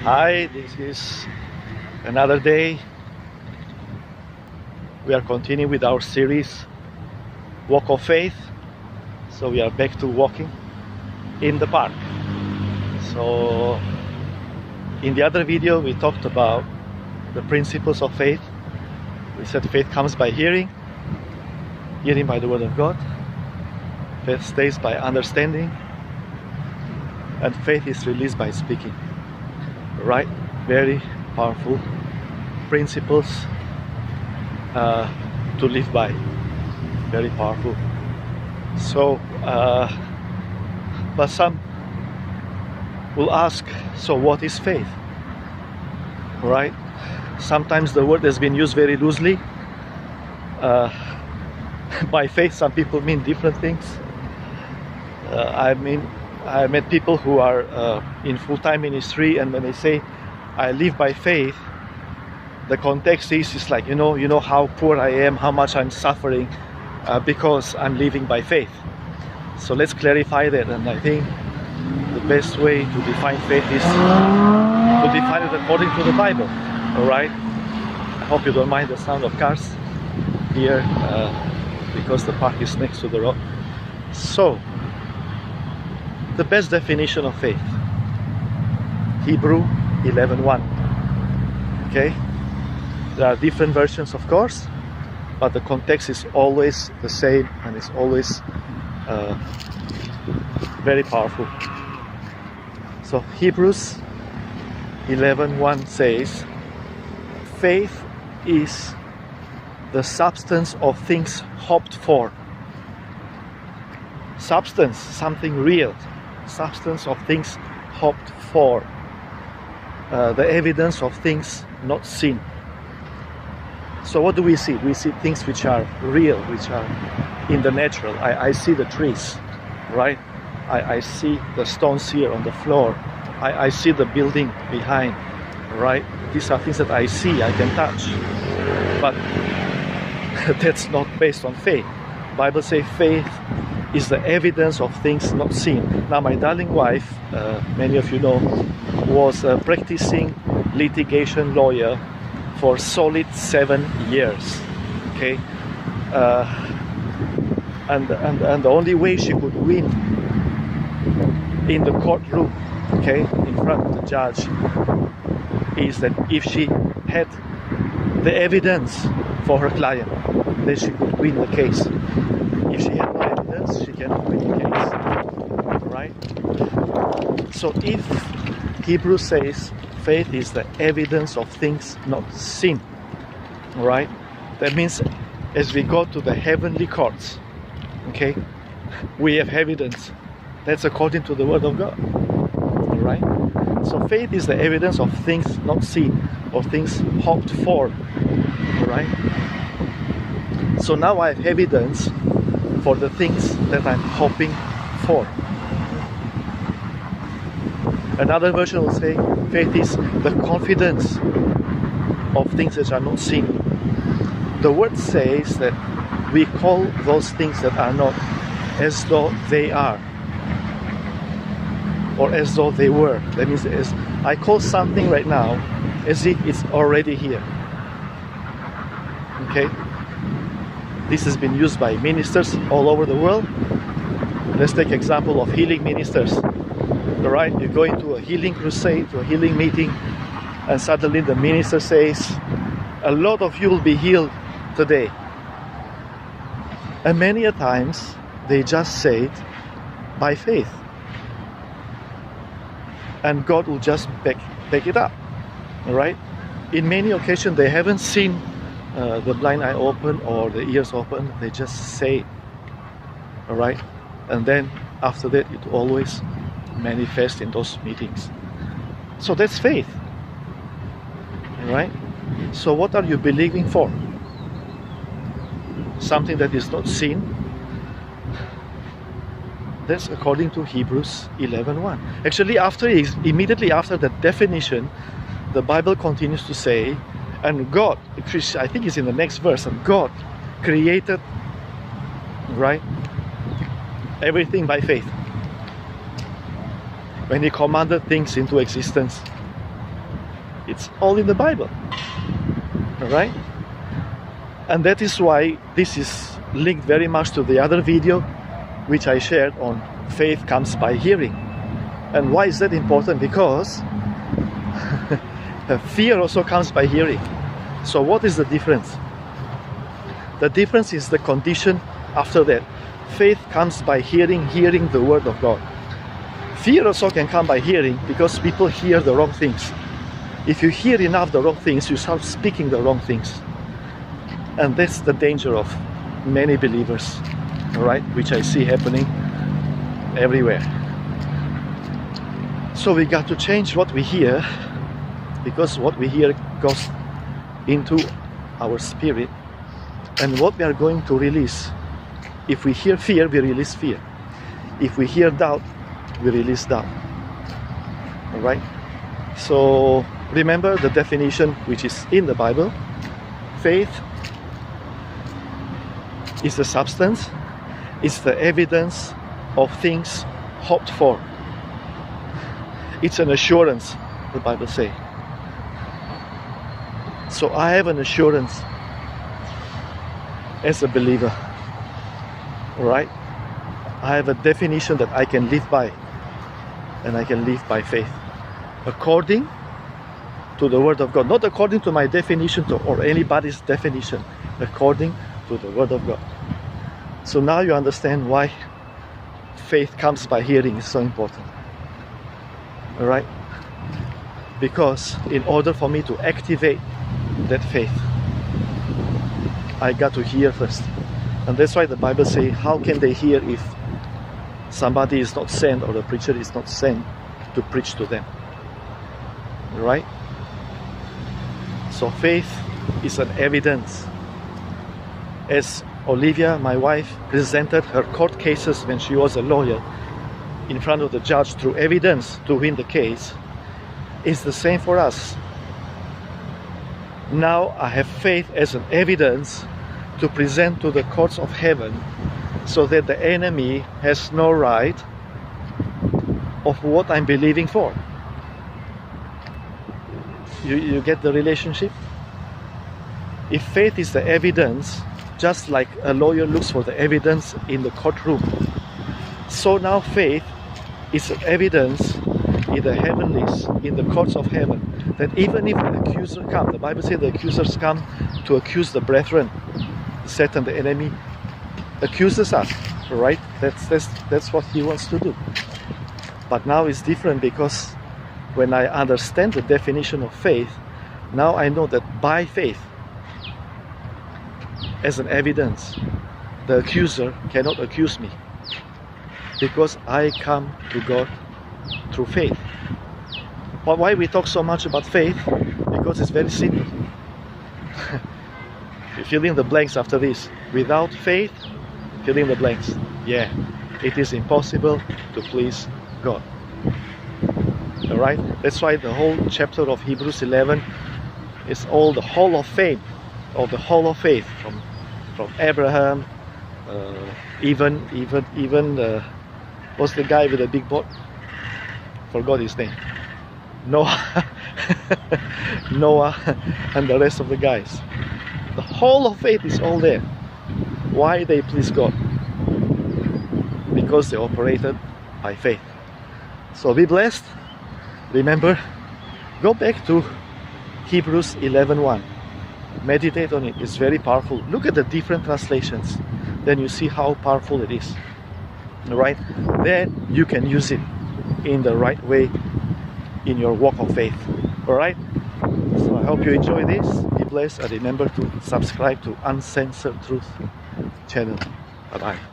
Hi, this is another day. We are continuing with our series Walk of Faith. So we are back to walking in the park. So in the other video we talked about the principles of faith. We said faith comes by hearing, hearing by the word of God. Faith stays by understanding, and faith is released by speaking. Right? Very powerful principles to live by. Very powerful. So, but some will ask, so what is faith? Right? Sometimes the word has been used very loosely. By faith, some people mean different things. I met people who are in full-time ministry, and when they say, I live by faith, the context is like, you know how poor I am, how much I'm suffering because I'm living by faith. So let's clarify that, and I think the best way to define faith is to define it according to the Bible. Alright? I hope you don't mind the sound of cars here because the park is next to the road. So, the best definition of faith, Hebrew 11:1. Okay, there are different versions, of course, but the context is always the same, and it's always very powerful. So Hebrews 11:1 says, faith is the substance of things hoped for. Substance, something real. Substance of things hoped for, the evidence of things not seen. So what do we see? We see things which are real, which are in the natural. I see the trees, right? I see the stones here on the floor. I see the building behind, right? These are things that I see, I can touch. But that's not based on faith. The Bible says faith is the evidence of things not seen. Now, my darling wife, many of you know, was a practicing litigation lawyer for solid 7 years. Okay, and the only way she could win in the courtroom, okay, in front of the judge, is that if she had the evidence for her client, then she could win the case. If she had no evidence, she cannot win the case. Right? So if Hebrew says faith is the evidence of things not seen, right? That means as we go to the heavenly courts, okay, we have evidence. That's according to the word of God. Right? So faith is the evidence of things not seen, or things hoped for. Right? So now I have evidence for the things that I'm hoping for. Another version will say faith is the confidence of things that are not seen. The word says that we call those things that are not as though they are, or as though they were. That means as I call something right now as if it's already here. Okay? This has been used by ministers all over the world. Let's take example of healing ministers. Alright, you go into a healing crusade, to a healing meeting, and suddenly the minister says, a lot of you will be healed today. And many a times, they just say it by faith. And God will just back it up. Alright? In many occasions, they haven't seen the blind eye open or the ears open. They just say it. Alright? And then after that, it always manifests in those meetings. So that's faith. Alright? So what are you believing for? Something that is not seen? That's according to Hebrews 11:1. Actually, immediately after that definition, the Bible continues to say, and God, I think it's in the next verse, and God created, right, everything by faith. When He commanded things into existence, It's all in the Bible. All right? And that is why this is linked very much to the other video which I shared on faith comes by hearing. And why is that important? Because fear also comes by hearing. So what is the difference? The difference is the condition after that. Faith comes by hearing, hearing the word of God. Fear also can come by hearing because people hear the wrong things. If you hear enough the wrong things, you start speaking the wrong things. And that's the danger of many believers, right? Which I see happening everywhere. So we got to change what we hear, because what we hear goes into our spirit, and what we are going to release. If we hear fear, we release fear. If we hear doubt, we release doubt. All right? So remember the definition which is in the Bible. Faith is the substance, it's the evidence of things hoped for. It's an assurance, the Bible says. So I have an assurance as a believer. All right? I have a definition that I can live by, and I can live by faith according to the Word of God, not according to my definition or anybody's definition, according to the Word of God. So now you understand why faith comes by hearing is so important. All right? Because in order for me to activate that faith, I got to hear first. And that's why the Bible says, how can they hear if somebody is not sent, or the preacher is not sent to preach to them? Right? So faith is an evidence. As Olivia, my wife, presented her court cases when she was a lawyer in front of the judge through evidence to win the case, it's the same for us. Now I have faith as an evidence to present to the courts of heaven, so that the enemy has no right of what I'm believing for. You get the relationship? If faith is the evidence, just like a lawyer looks for the evidence in the courtroom, so now faith is an evidence in the heavenlies, in the courts of heaven, that even if the accuser comes, the Bible says the accusers come to accuse the brethren. Satan, the enemy, accuses us, right? That's what he wants to do. But now it's different, because when I understand the definition of faith, now I know that by faith, as an evidence, the accuser cannot accuse me, because I come to God through faith. But why we talk so much about faith? Because it's very simple. You fill in the blanks after this. Without faith, fill in the blanks. Yeah, it is impossible to please God. All right? That's why the whole chapter of Hebrews 11 is all the hall of fame, or the hall of faith, from Abraham, even what's the guy with the big boat? Forgot his name. Noah, Noah, and the rest of the guys. The whole of faith is all there. Why they please God? Because they operated by faith. So be blessed. Remember, go back to Hebrews 11:1. Meditate on it. It's very powerful. Look at the different translations. Then you see how powerful it is. Alright? Then you can use it in the right way in your walk of faith. Alright? So I hope you enjoy this. Be blessed, and remember to subscribe to Uncensored Truth channel. Bye bye.